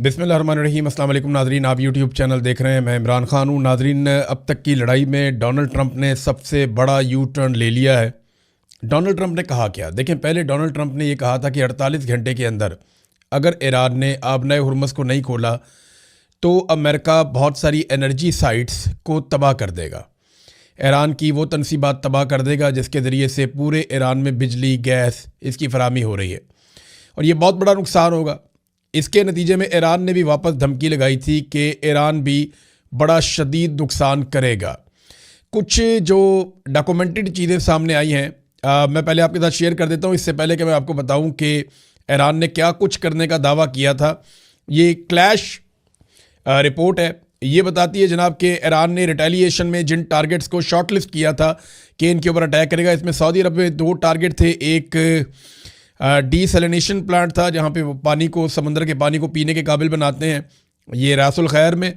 बिस्मिल्लाहिर्रहमानिर्रहीम। अस्सलाम वालेकुम नाज़रीन, आप यूट्यूब चैनल देख रहे हैं। मैं इमरान खान हूँ। नाज़रीन, अब तक की लड़ाई में डोनाल्ड ट्रंप ने सबसे बड़ा यू टर्न ले लिया है। डोनाल्ड ट्रंप ने कहा क्या? देखें, पहले डोनाल्ड ट्रंप ने ये कहा था कि 48 घंटे के अंदर अगर ईरान ने आबनाए हुर्मुज़ को नहीं खोला तो अमेरिका बहुत सारी एनर्जी साइट्स को तबाह कर देगा। ईरान की वो तनसीबात तबाह कर देगा जिसके ज़रिए से पूरे ईरान में बिजली, गैस इसकी फराहमी हो रही है और ये बहुत बड़ा नुकसान होगा। इसके नतीजे में ईरान ने भी वापस धमकी लगाई थी कि ईरान भी बड़ा शदीद नुकसान करेगा। कुछ जो डॉक्यूमेंटेड चीज़ें सामने आई हैं, मैं पहले आपके साथ शेयर कर देता हूँ, इससे पहले कि मैं आपको बताऊँ कि ईरान ने क्या कुछ करने का दावा किया था। ये क्लैश रिपोर्ट है, ये बताती है जनाब कि ईरान ने रिटेलिएशन में जिन टारगेट्स को शॉर्टलिस्ट किया था कि इनके ऊपर अटैक करेगा, इसमें सऊदी अरब में 2 टारगेट थे। एक डीसैलिनेशन प्लांट था जहाँ पे वो पानी को, समंदर के पानी को पीने के काबिल बनाते हैं, ये रासुल खैर में।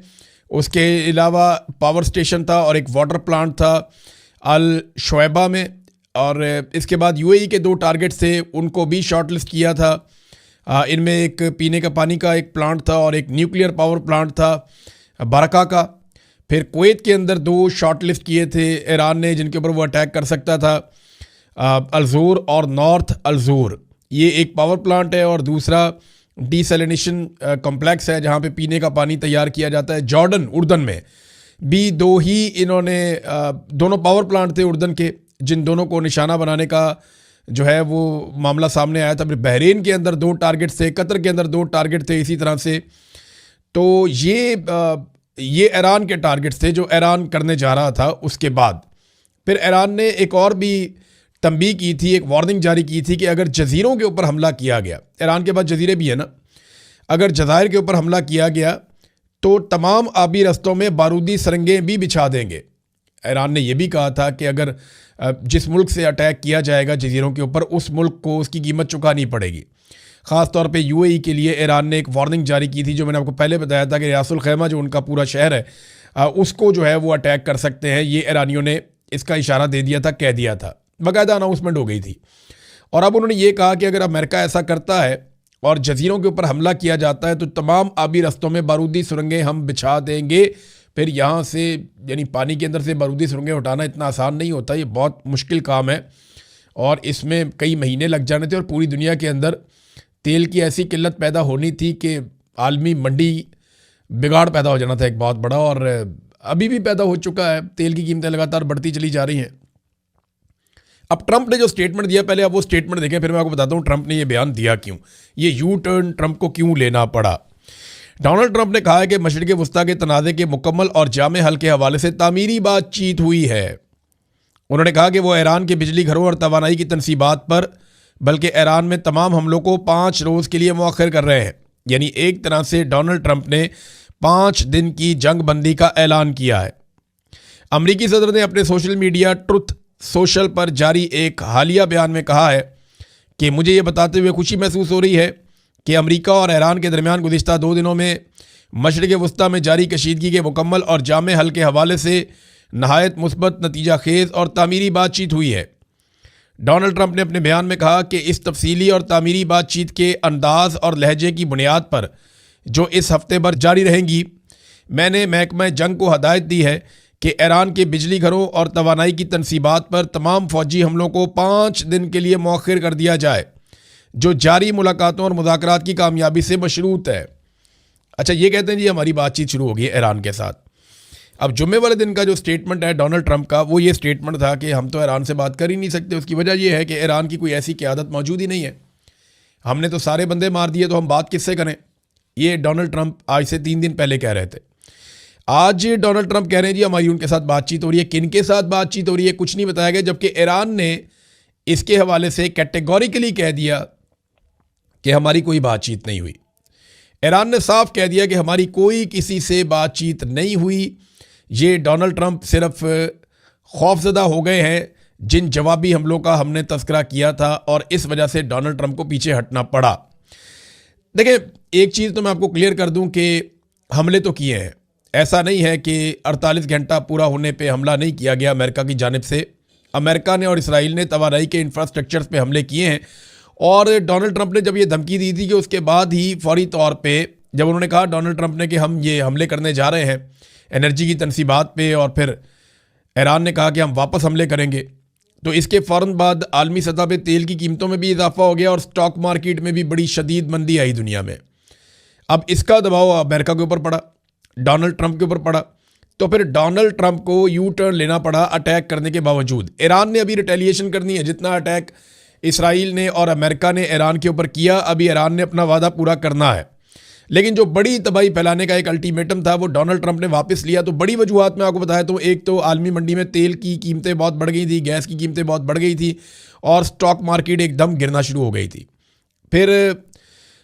उसके अलावा पावर स्टेशन था और एक वाटर प्लांट था अल शुएबा में। और इसके बाद यूएई के 2 टारगेट थे, उनको भी शॉर्टलिस्ट किया था। इनमें एक पीने का पानी का एक प्लांट था और एक न्यूक्लियर पावर प्लांट था बरका का। फिर कुवैत के अंदर 2 शॉर्टलिस्ट किए थे ईरान ने जिनके ऊपर वो अटैक कर सकता था, अलजोर और नॉर्थ अलजोर। ये एक पावर प्लांट है और दूसरा डीसैलिनेशन कॉम्प्लेक्स है जहाँ पे पीने का पानी तैयार किया जाता है। जॉर्डन, उर्दन में भी 2 ही इन्होंने दोनों पावर प्लांट थे उर्दन के, जिन दोनों को निशाना बनाने का जो है वो मामला सामने आया था। फिर बहरीन के अंदर 2 टारगेट थे, कतर के अंदर 2 टारगेट थे इसी तरह से। तो ये ईरान के टारगेट्स थे जो ईरान करने जा रहा था। उसके बाद फिर ईरान ने एक और भी तंबीह की थी, एक वार्निंग जारी की थी कि अगर जजीरों के ऊपर हमला किया गया, ईरान के पास जजीरे भी है ना, अगर जज़ायर के ऊपर हमला किया गया तो तमाम आबी रस्तों में बारूदी सरंगें भी बिछा देंगे। ईरान ने यह भी कहा था कि अगर जिस मुल्क से अटैक किया जाएगा जजीरों के ऊपर, उस मुल्क को उसकी कीमत चुकानी पड़ेगी। ख़ास तौर पे यूएई के लिए ईरान ने एक वार्निंग जारी की थी, जो मैंने आपको पहले बताया था कि रासुल खैमा जो उनका पूरा शहर है उसको जो है वो अटैक कर सकते हैं। ये ईरानियों ने इसका इशारा दे दिया था, कह दिया था, बाकायदा अनाउंसमेंट हो गई थी। और अब उन्होंने ये कहा कि अगर अमेरिका ऐसा करता है और जजीरों के ऊपर हमला किया जाता है तो तमाम आबी रस्तों में बारूदी सुरंगें हम बिछा देंगे। फिर यहाँ से, यानी पानी के अंदर से बारूदी सुरंगें उठाना इतना आसान नहीं होता, ये बहुत मुश्किल काम है और इसमें कई महीने लग जाने थे। और पूरी दुनिया के अंदर तेल की ऐसी किल्लत पैदा होनी थी कि आलमी मंडी बिगाड़ पैदा हो जाना था एक बहुत बड़ा, और अभी भी पैदा हो चुका है। तेल की कीमतें लगातार बढ़ती चली जा रही हैं। अब ट्रंप ने जो स्टेटमेंट दिया, पहले आप वो स्टेटमेंट देखें, फिर मैं आपको बताता हूँ ट्रंप ने ये बयान दिया क्यों, ये यू टर्न ट्रंप को क्यों लेना पड़ा। डोनाल्ड ट्रंप ने कहा है कि मशरिक़ वस्ता के तनाज़े के मुकम्मल और जामे हल के हवाले से तामीरी बातचीत हुई है। उन्होंने कहा कि वो ईरान के बिजली घरों और तवानाई की तनसीबात पर, बल्कि ईरान में तमाम हमलों को 5 रोज़ के लिए मौखर कर रहे हैं। यानी एक तरह से डोनाल्ड ट्रंप ने 5 दिन की जंग बंदी का ऐलान किया है। अमरीकी सदर ने अपने सोशल मीडिया ट्रुथ सोशल पर जारी एक हालिया बयान में कहा है कि मुझे ये बताते हुए खुशी महसूस हो रही है कि अमेरिका और ईरान के दरमियान गुज़िश्ता 2 दिनों में मशरिक़ वस्ता में जारी कशीदगी के मुकम्मल और जामे हल के हवाले से नहायत मुस्बत, नतीजा खेज़ और तामीरी बातचीत हुई है। डोनाल्ड ट्रंप ने अपने बयान में कहा कि इस तफसीली और तामीरी बातचीत के अंदाज और लहजे की बुनियाद पर, जो इस हफ्ते भर जारी रहेंगी, मैंने महकमा जंग को हदायत दी है कि ईरान के बिजली घरों और तवानाई की तनसीबात पर तमाम फ़ौजी हमलों को 5 दिन के लिए मौखर कर दिया जाए, जो जारी मुलाकातों और मुज़ाकरात की कामयाबी से मशरूत है। अच्छा, ये कहते हैं जी हमारी बातचीत शुरू हो गई ईरान के साथ। अब जुम्मे वाले दिन का जो स्टेटमेंट है डोनाल्ड ट्रंप का, वो ये स्टेटमेंट था कि हम तो ईरान से बात कर ही नहीं सकते। उसकी वजह यह है कि ईरान की कोई ऐसी क़यादत मौजूद ही नहीं है, हमने तो सारे बंदे मार दिए, तो हम बात किससे करें। ये डोनाल्ड ट्रंप आज से 3 दिन पहले कह रहे थे। आज डोनाल्ड ट्रंप कह रहे हैं जी हमारी उनके साथ बातचीत हो रही है। किन के साथ बातचीत हो रही है कुछ नहीं बताया गया, जबकि ईरान ने इसके हवाले से कैटेगोरिकली कह दिया कि हमारी कोई बातचीत नहीं हुई। ईरान ने साफ कह दिया कि हमारी कोई किसी से बातचीत नहीं हुई। ये डोनाल्ड ट्रंप सिर्फ खौफजदा हो गए हैं जिन जवाबी हमलों का हमने तस्करा किया था, और इस वजह से डोनाल्ड ट्रंप को पीछे हटना पड़ा। देखिए, एक चीज़ तो मैं आपको क्लियर कर दूं कि हमले तो किए हैं, ऐसा नहीं है कि 48 घंटा पूरा होने पे हमला नहीं किया गया अमेरिका की जानिब से। अमेरिका ने और इसराइल ने तवानाई के इंफ्रास्ट्रक्चर्स पे हमले किए हैं। और डोनाल्ड ट्रंप ने जब ये धमकी दी थी कि उसके बाद ही फौरी तौर पे जब उन्होंने कहा डोनाल्ड ट्रंप ने कि हम ये हमले करने जा रहे हैं एनर्जी की तनसीबात पे, और फिर ईरान ने कहा कि हम वापस हमले करेंगे, तो इसके फ़ौरन बाद आलमी सतह पे तेल की कीमतों में भी इजाफा हो गया और स्टॉक मार्केट में भी बड़ी शदीद मंदी आई दुनिया में। अब इसका दबाव अमेरिका के ऊपर पड़ा, डोनाल्ड ट्रंप के ऊपर पड़ा, तो फिर डोनाल्ड ट्रंप को यू टर्न लेना पड़ा अटैक करने के बावजूद। ईरान ने अभी रिटेलिएशन करनी है, जितना अटैक इसराइल ने और अमेरिका ने ईरान के ऊपर किया, अभी ईरान ने अपना वादा पूरा करना है। लेकिन जो बड़ी तबाही फैलाने का एक अल्टीमेटम था वो डोनाल्ड ट्रंप ने वापस लिया। तो बड़ी वजूहत मैं आपको बताया, तो एक तो आलमी मंडी में तेल की कीमतें बहुत बढ़ गई थी, गैस की कीमतें बहुत बढ़ गई थी और स्टॉक मार्केट एकदम गिरना शुरू हो गई थी। फिर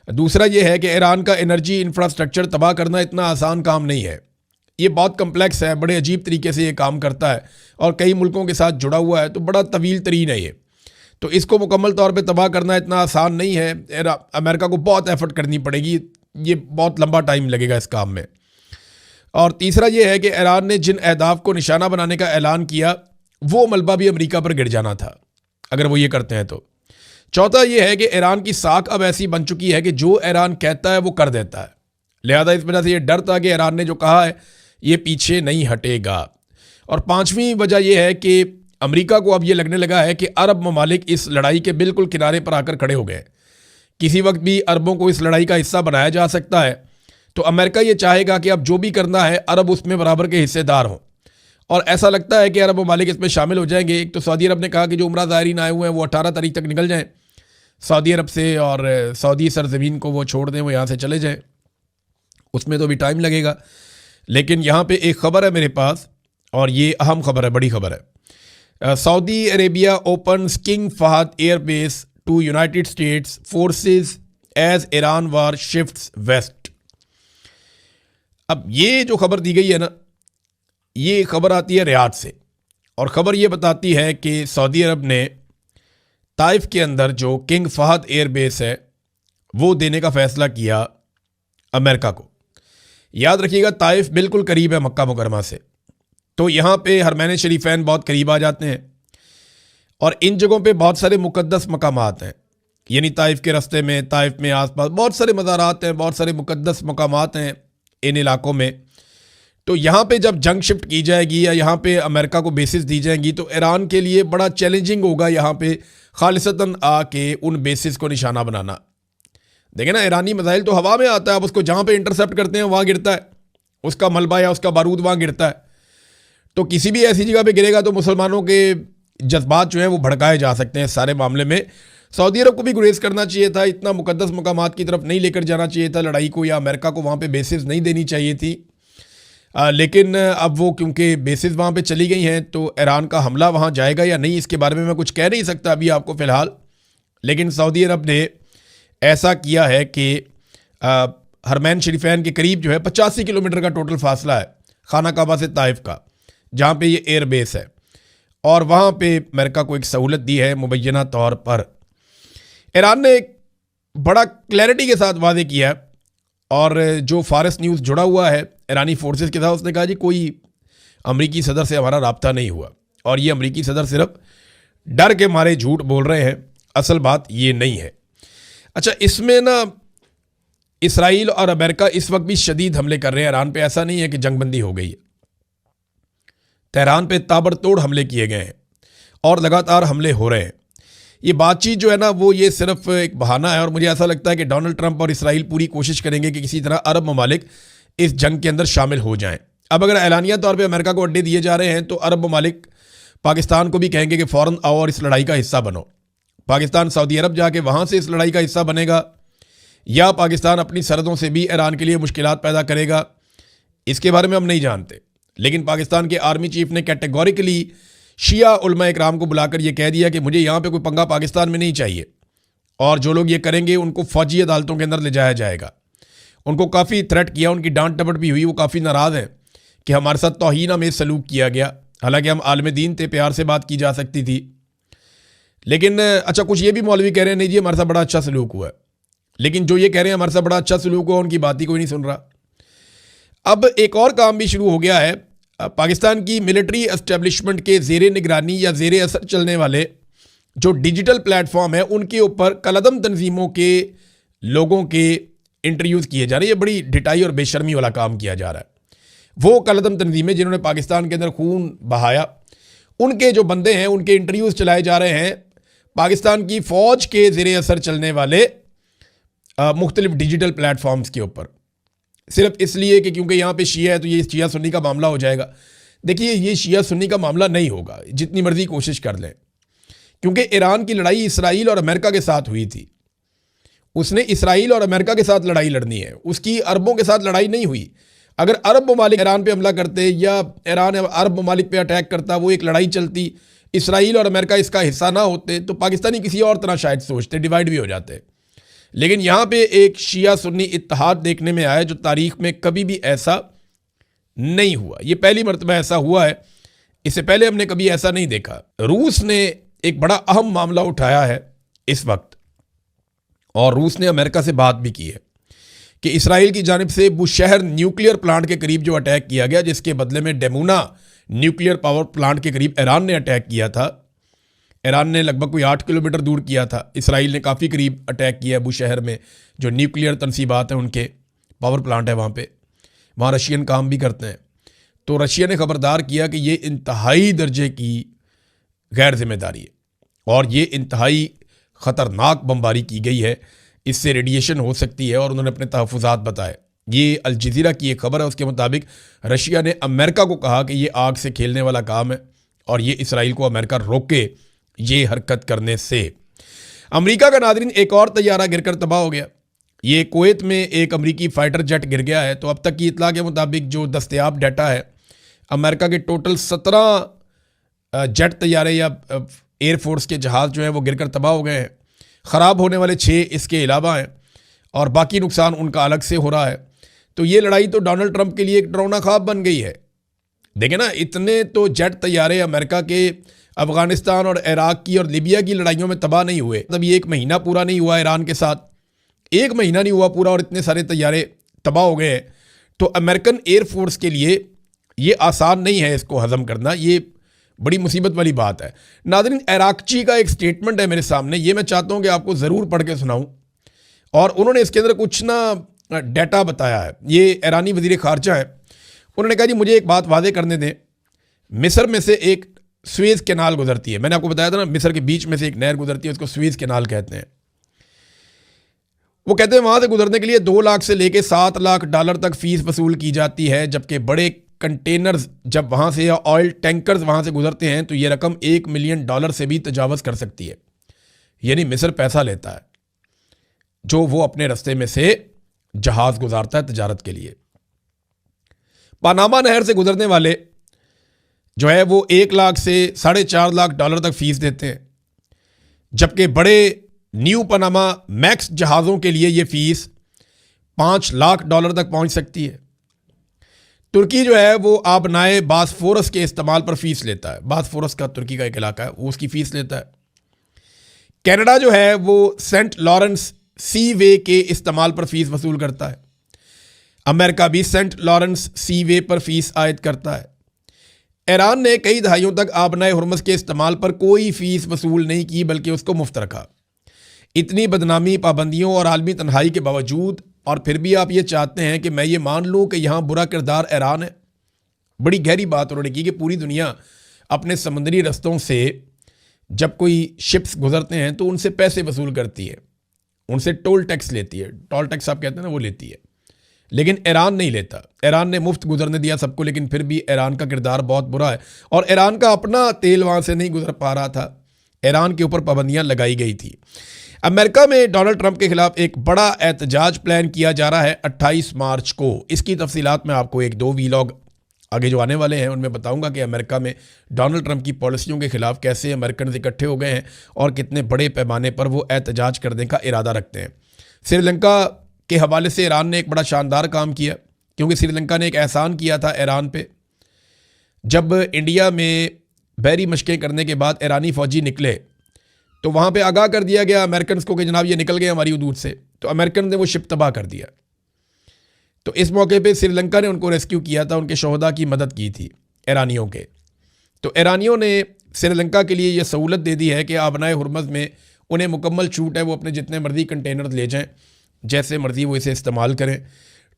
दूसरा ये है कि ईरान का एनर्जी इंफ्रास्ट्रक्चर तबाह करना इतना आसान काम नहीं है, ये बहुत कम्प्लेक्स है, बड़े अजीब तरीके से ये काम करता है और कई मुल्कों के साथ जुड़ा हुआ है, तो बड़ा तवील तरीन है ये। तो इसको मुकम्मल तौर पे तबाह करना इतना आसान नहीं है, अमेरिका को बहुत एफर्ट करनी पड़ेगी, ये बहुत लंबा टाइम लगेगा इस काम में। और तीसरा ये है कि ईरान ने जिन अहदाफ को निशाना बनाने का ऐलान किया वो मलबा भी अमेरिका पर गिर जाना था अगर वो ये करते हैं तो। चौथा ये है कि ईरान की साख अब ऐसी बन चुकी है कि जो ईरान कहता है वो कर देता है, लिहाजा इस वजह से ये डर था कि ईरान ने जो कहा है ये पीछे नहीं हटेगा। और पांचवीं वजह यह है कि अमेरिका को अब ये लगने लगा है कि अरब ममालिक इस लड़ाई के बिल्कुल किनारे पर आकर खड़े हो गए, किसी वक्त भी अरबों को इस लड़ाई का हिस्सा बनाया जा सकता है। तो अमेरिका ये चाहेगा कि अब जो भी करना है अरब उसमें बराबर के हिस्सेदार हों, और ऐसा लगता है कि अरब ममालिक इसमें शामिल हो जाएंगे। एक तो सऊदी अरब ने कहा कि जो उम्रा ज़ायरीन आए हुए हैं वो 18 तारीख तक निकल जाएं सऊदी अरब से, और सऊदी सरजमीन को वो छोड़ दें, वो यहाँ से चले जाएं, उसमें तो भी टाइम लगेगा। लेकिन यहाँ पे एक ख़बर है मेरे पास, और ये अहम खबर है, बड़ी खबर है। Saudi Arabia opens King Fahad airbase to United States forces as Iran war shifts west. अब ये जो खबर दी गई है ना, ये खबर आती है रियाद से, और ख़बर ये बताती है कि सऊदी अरब ने ताइफ के अंदर जो किंग फहद एयरबेस है वो देने का फ़ैसला किया अमेरिका को। याद रखिएगा ताइफ बिल्कुल करीब है मक्का मुकरमा से, तो यहाँ पे हरमैन शरीफैन बहुत करीब आ जाते हैं, और इन जगहों पे बहुत सारे मुकद्दस मकामात हैं, यानी ताइफ के रास्ते में, ताइफ में आसपास बहुत सारे मज़ारात हैं, बहुत सारे मुकद्दस मकामात हैं इन इलाकों में। तो यहाँ पे जब जंग शिफ्ट की जाएगी या यहाँ पे अमेरिका को बेसिस दी जाएंगी तो ईरान के लिए बड़ा चैलेंजिंग होगा यहाँ पे खालिसतन आके उन बेसिस को निशाना बनाना। देखें ना, ईरानी मिसाइल तो हवा में आता है, अब उसको जहाँ पे इंटरसेप्ट करते हैं वहाँ गिरता है, उसका मलबा या उसका बारूद वहाँ गिरता है। तो किसी भी ऐसी जगह पे गिरेगा तो मुसलमानों के जज्बात जो हैं वो भड़काए जा सकते हैं। सारे मामले में सऊदी अरब को भी गुरेज करना चाहिए था, इतना मुकद्दस मकामात की तरफ नहीं लेकर जाना चाहिए था लड़ाई को, या अमेरिका को वहाँ पे बेसिस नहीं देनी चाहिए थी। लेकिन अब वो क्योंकि बेसिस वहाँ पे चली गई हैं तो ईरान का हमला वहाँ जाएगा या नहीं इसके बारे में मैं कुछ कह नहीं सकता अभी आपको फ़िलहाल। लेकिन सऊदी अरब ने ऐसा किया है कि हरमैन शरीफैन के करीब जो है 85 किलोमीटर का टोटल फासला है खाना काबा से ताइफ का, जहाँ पे ये एयर बेस है, और वहाँ पे अमेरिका को एक सहूलत दी है मुबैना तौर पर। ईरान ने एक बड़ा क्लैरिटी के साथ वादे किया है, और जो फारस न्यूज़ जुड़ा हुआ है ईरानी फोर्सेस के साथ, उसने कहा जी कोई अमरीकी सदर से हमारा राब्ता नहीं हुआ, और ये अमरीकी सदर सिर्फ डर के मारे झूठ बोल रहे हैं, असल बात ये नहीं है। अच्छा, इसमें ना इसराइल और अमेरिका इस वक्त भी शदीद हमले कर रहे हैं ईरान पे, ऐसा नहीं है कि जंगबंदी हो गई है। तेहरान पे ताबड़तोड़ हमले किए गए हैं और लगातार हमले हो रहे हैं। ये बातचीत जो है ना वो ये सिर्फ एक बहाना है, और मुझे ऐसा लगता है कि डोनाल्ड ट्रंप और इसराइल पूरी कोशिश करेंगे कि किसी तरह अरब ममालिक इस जंग के अंदर शामिल हो जाएं। अब अगर ऐलानिया तौर पे अमेरिका को अड्डे दिए जा रहे हैं तो अरब ममालिक पाकिस्तान को भी कहेंगे कि फ़ौरन आओ और इस लड़ाई का हिस्सा बनो। पाकिस्तान सऊदी अरब जाके वहाँ से इस लड़ाई का हिस्सा बनेगा, या पाकिस्तान अपनी सरहदों से भी ईरान के लिए मुश्किलात पैदा करेगा, इसके बारे में हम नहीं जानते। लेकिन पाकिस्तान के आर्मी चीफ ने कैटेगोरिकली शिया उलमा इकराम को बुलाकर यह कह दिया कि मुझे यहाँ पे कोई पंगा पाकिस्तान में नहीं चाहिए, और जो लोग ये करेंगे उनको फ़ौजी अदालतों के अंदर ले जाया जाएगा। उनको काफ़ी थ्रेट किया, उनकी डांट टपट भी हुई, वो काफ़ी नाराज़ हैं कि हमारे साथ तौहीन में सलूक किया गया, हालांकि हम आलम दीन थे, प्यार से बात की जा सकती थी। लेकिन अच्छा, कुछ ये भी मौलवी कह रहे हैं नहीं जी हमारे साथ बड़ा अच्छा सलूक हुआ है, लेकिन जो ये कह रहे हैं हमारे साथ बड़ा अच्छा सलूक हुआ उनकी बात ही कोई नहीं सुन रहा। अब एक और काम भी शुरू हो गया है, पाकिस्तान की मिलिट्री एस्टेब्लिशमेंट के ज़ेरे निगरानी या ज़ेरे असर चलने वाले जो डिजिटल प्लेटफॉर्म है उनके ऊपर कलअदम तंजीमों के लोगों के इंटरव्यूज़ किए जा रहे हैं। ये बड़ी ढिठाई और बेशर्मी वाला काम किया जा रहा है। वो कलअदम तंजीमें जिन्होंने पाकिस्तान के अंदर खून बहाया, उनके जो बंदे हैं उनके इंटरव्यूज़ चलाए जा रहे हैं पाकिस्तान की फ़ौज के ज़ेरे असर चलने वाले मुख्तलिफ डिजिटल प्लेटफॉर्म्स के ऊपर, सिर्फ इसलिए कि क्योंकि यहाँ पे शिया है तो ये शिया सुन्नी का मामला हो जाएगा। देखिए, ये शिया सुन्नी का मामला नहीं होगा, जितनी मर्जी कोशिश कर लें, क्योंकि ईरान की लड़ाई इसराइल और अमेरिका के साथ हुई थी। उसने इसराइल और अमेरिका के साथ लड़ाई लड़नी है, उसकी अरबों के साथ लड़ाई नहीं हुई। अगर अरब ममालिक ईरान पे हमला करते या ईरान अरब ममालिक पे अटैक करता, वो एक लड़ाई चलती, इसराइल और अमेरिका इसका हिस्सा ना होते, तो पाकिस्तानी किसी और तरह शायद सोचते, डिवाइड भी हो जाते। लेकिन यहाँ पे एक शिया सुन्नी इत्तेहाद देखने में आया जो तारीख में कभी भी ऐसा नहीं हुआ। ये पहली मरतबा ऐसा हुआ है, इससे पहले हमने कभी ऐसा नहीं देखा। रूस ने एक बड़ा अहम मामला उठाया है इस वक्त, और रूस ने अमेरिका से बात भी की है कि इसराइल की जानिब से बुशहर न्यूक्लियर प्लांट के करीब जो अटैक किया गया, जिसके बदले में डेमूना न्यूक्लियर पावर प्लांट के करीब ईरान ने अटैक किया था। ईरान ने लगभग कोई 8 किलोमीटर दूर किया था, इसराइल ने काफ़ी करीब अटैक किया बुशहर में, जो न्यूक्लियर तनसीबात हैं उनके पावर प्लांट है वहाँ रशियन काम भी करते हैं। तो रशिया ने खबरदार किया कि ये इंतहाई दर्जे की गैर जिम्मेदारी है और ये इंतहाई ख़तरनाक बमबारी की गई है, इससे रेडिएशन हो सकती है, और उन्होंने अपने तहफ़्फ़ुज़ात बताए। ये अल जज़ीरा की एक खबर है, उसके मुताबिक रशिया ने अमेरिका को कहा कि ये आग से खेलने वाला काम है और ये इसराइल को अमेरिका रोके ये हरकत करने से। अमेरिका का नाज़रीन एक और तैयारा गिरकर तबाह हो गया। ये कुवैत में एक अमेरिकी फ़ाइटर जेट गिर गया है। तो अब तक की इतला के मुताबिक जो दस्तयाब डाटा है, अमेरिका के टोटल 17 जेट तैयारे या एयरफोर्स के जहाज़ जो हैं वो गिरकर तबाह हो गए हैं। ख़राब होने वाले 6 इसके अलावा हैं और बाकी नुकसान उनका अलग से हो रहा है। तो ये लड़ाई तो डोनाल्ड ट्रंप के लिए एक डरावना ख्वाब बन गई है। देखें ना, इतने तो जेट तैयारे अमेरिका के अफ़गानिस्तान और इराक की और लीबिया की लड़ाइयों में तबाह नहीं हुए। मतलब ये 1 महीना पूरा नहीं हुआ ईरान के साथ, 1 महीना नहीं हुआ पूरा और इतने सारे तैयारे तबाह हो गए हैं। तो अमेरिकन एयरफोर्स के लिए ये आसान नहीं है इसको हज़म करना, ये बड़ी मुसीबत वाली बात है। नाज़रीन, इराकची का एक स्टेटमेंट है मेरे सामने, ये मैं चाहता हूँ कि आपको ज़रूर पढ़ के सुनाऊँ। और उन्होंने इसके अंदर कुछ ना डाटा बताया है। ये ईरानी वज़ीर ख़ारजा है, उन्होंने कहा जी मुझे एक बात वादे करने दें, मिस्र में से एक स्वेज़ कैनाल गुजरती है। मैंने आपको बताया था ना, मिस्र के बीच में से एक नहर गुजरती है, उसको स्वेज़ कैनाल कहते हैं। वो कहते हैं वहाँ से गुजरने के लिए 2 लाख से लेके 7 लाख डॉलर तक फ़ीस वसूल की जाती है, जबकि बड़े कंटेनर्स जब वहाँ से या ऑयल टैंकर्स वहाँ से गुजरते हैं तो ये रकम $1 मिलियन से भी तजावज़ कर सकती है। यानी मिस्र पैसा लेता है जो वो अपने रास्ते में से जहाज़ गुजारता है तजारत के लिए। पनामा नहर से गुजरने वाले जो है वो 1 लाख से $4.5 लाख तक फ़ीस देते हैं, जबकि बड़े न्यू पनामा मैक्स जहाज़ों के लिए ये फ़ीस $5 लाख तक पहुंच सकती है। तुर्की जो है वो आबनाए बासफोरस के इस्तेमाल पर फ़ीस लेता है। बासफोरस का तुर्की का एक इलाका है, वो उसकी फ़ीस लेता है। कनाडा जो है वो सेंट लॉरेंस सी वे के इस्तेमाल पर फ़ीस वसूल करता है। अमेरिका भी सेंट लॉरेंस सी वे पर फ़ीस आयद करता है। ईरान ने कई दहाइयों तक आबनाए हुर्मुज़ के इस्तेमाल पर कोई फ़ीस वसूल नहीं की, बल्कि उसको मुफ्त रखा। इतनी बदनामी, पाबंदियों और आलमी तन्हाई के बावजूद, और फिर भी आप ये चाहते हैं कि मैं ये मान लूँ कि यहाँ बुरा किरदार ईरान है। बड़ी गहरी बात उन्होंने की कि पूरी दुनिया अपने समुद्री रस्तों से जब कोई शिप्स गुजरते हैं तो उनसे पैसे वसूल करती है, उनसे टोल टैक्स लेती है। टोल टैक्स आप कहते हैं ना, वो लेती है। लेकिन ईरान नहीं लेता। ईरान ने मुफ्त गुजरने दिया सबको, लेकिन फिर भी ईरान का किरदार बहुत बुरा है और ईरान का अपना तेल वहाँ से नहीं गुजर पा रहा था। ईरान के ऊपर पाबंदियाँ लगाई गई थी। अमेरिका में डोनाल्ड ट्रंप के खिलाफ एक बड़ा एहतजाज प्लान किया जा रहा है 28 मार्च को। इसकी तफसीलात मैं आपको 1-2 वीलॉग आगे जो आने वाले हैं उनमें बताऊंगा कि अमेरिका में डोनाल्ड ट्रंप की पॉलिसियों के खिलाफ कैसे अमेरिकन इकट्ठे हो गए हैं और कितने बड़े पैमाने पर वो एहतजाज करने का इरादा रखते हैं। श्रीलंका के हवाले से ईरान ने एक बड़ा शानदार काम किया, क्योंकि श्रीलंका ने एक एहसान किया था ईरान पे। जब इंडिया में बहरी मशक़ें करने के बाद ईरानी फ़ौजी निकले तो वहाँ पे आगाह कर दिया गया अमेरिकन को कि जनाब ये निकल गए हमारी हदूद से। तो अमेरिकन ने वो शिप तबाह कर दिया। तो इस मौके पे श्रीलंका ने उनको रेस्क्यू किया था, उनके शोहदा की मदद की थी ईरानियों के। तो ईरानियों ने श्रीलंका के लिए ये सहूलत दे दी है कि आबनाए हुर्मुज़ में उन्हें मुकम्मल छूट है, वो अपने जितने मर्जी कंटेनर ले जाएं, जैसे मर्ज़ी वो इसे इस्तेमाल करें।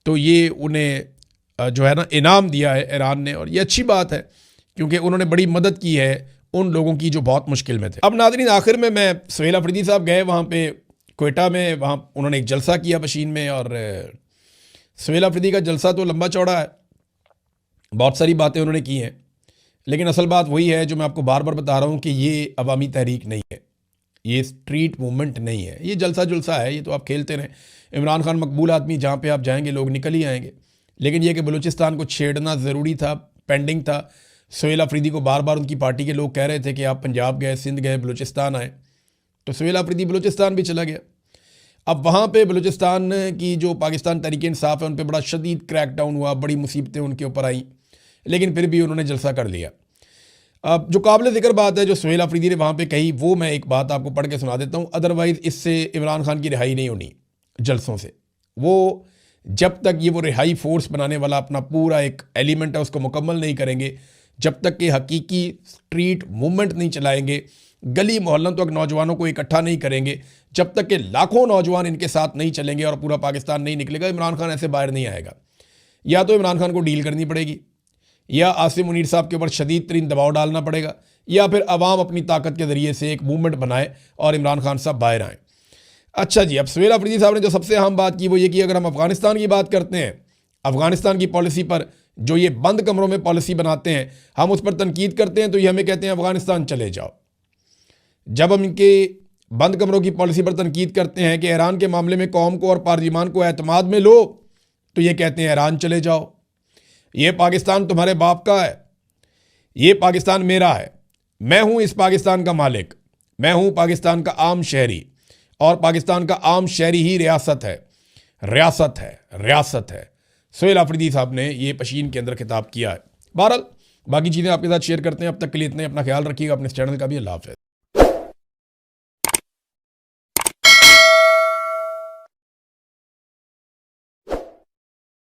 तो ये उन्हें जो है ना इनाम दिया है ईरान ने, और ये अच्छी बात है क्योंकि उन्होंने बड़ी मदद की है उन लोगों की जो बहुत मुश्किल में थे। अब नाज़रीन, आखिर में मैं सुहेल अफरीदी साहब गए वहाँ पे क्वेटा में, वहाँ उन्होंने एक जलसा किया पशीन में, और सुहेल अफरीदी का जलसा तो लंबा चौड़ा है, बहुत सारी बातें उन्होंने की हैं, लेकिन असल बात वही है जो मैं आपको बार बार बता रहा हूँ कि ये अवामी तहरीक नहीं है, ये स्ट्रीट मूवमेंट नहीं है, ये जलसा जुलसा है, ये तो आप खेलते रहें। इमरान खान मकबूल आदमी, जहाँ पे आप जाएंगे लोग निकल ही आएंगे, लेकिन ये कि बलूचिस्तान को छेड़ना ज़रूरी था, पेंडिंग था। सुहेल अफरीदी को बार बार उनकी पार्टी के लोग कह रहे थे कि आप पंजाब गए, सिंध गए, बलूचिस्तान आए, तो सुहेल अफरीदी बलूचिस्तान भी चला गया। अब वहाँ पे बलूचिस्तान की जो पाकिस्तान तहरीक इंसाफ है उन पर बड़ा शदीद क्रैकडाउन हुआ, बड़ी मुसीबतें उनके ऊपर आई, लेकिन फिर भी उन्होंने जलसा कर लिया। अब जो काबिल ज़िक्र बात है जो सुहेल अफरीदी ने वहाँ पे कही, वो मैं एक बात आपको पढ़ के सुना देता हूँ। अदरवाइज़ इससे इमरान खान की रिहाई नहीं होनी जलसों से। वो जब तक ये वो रिहाई फोर्स बनाने वाला अपना पूरा एक एलिमेंट है उसको मुकम्मल नहीं करेंगे, जब तक कि हकीकी स्ट्रीट मूवमेंट नहीं चलाएंगे, गली मोहल्लों तक नौजवानों को इकट्ठा नहीं करेंगे, जब तक कि लाखों नौजवान इनके साथ नहीं चलेंगे और पूरा पाकिस्तान नहीं निकलेगा, इमरान खान ऐसे बाहर नहीं आएगा। या तो इमरान खान को डील करनी पड़ेगी, या आसिम मुनीर साहब के ऊपर शदीद तरीन दबाव डालना पड़ेगा, या फिर अवाम अपनी ताकत के ज़रिए से एक मूवमेंट बनाए और इमरान खान साहब बाहर आएँ। अच्छा जी, अब सुहेल अफरीदी साहब ने जो सबसे अहम बात की वो ये कि अगर हम अफ़गानिस्तान की बात करते हैं, अफ़गानिस्तान की पॉलिसी पर, जो ये बंद कमरों में पॉलिसी बनाते हैं, हम उस पर तनकीद करते हैं तो ये हमें कहते हैं अफ़गानिस्तान चले जाओ। जब हम इनके बंद कमरों की पॉलिसी पर तनकीद करते हैं कि ईरान के मामले में कौम को और पार्लिमान को एतमाद में लो, तो ये कहते हैं ईरान चले जाओ। ये पाकिस्तान तुम्हारे बाप का है, ये पाकिस्तान मेरा है, मैं हूँ इस पाकिस्तान का मालिक, मैं हूँ पाकिस्तान का आम शहरी, और पाकिस्तान का आम शहरी ही रियासत है, रियासत है, रियासत है। सुहेल अफरीदी साहब ने ये पशीन के अंदर खिताब किया है। बहरहाल बाकी चीज़ें आपके साथ शेयर करते हैं। अब तक के लिए इतने, अपना ख्याल रखिएगा, अपने चैनल का भी। अल्लाह हाफ़िज़।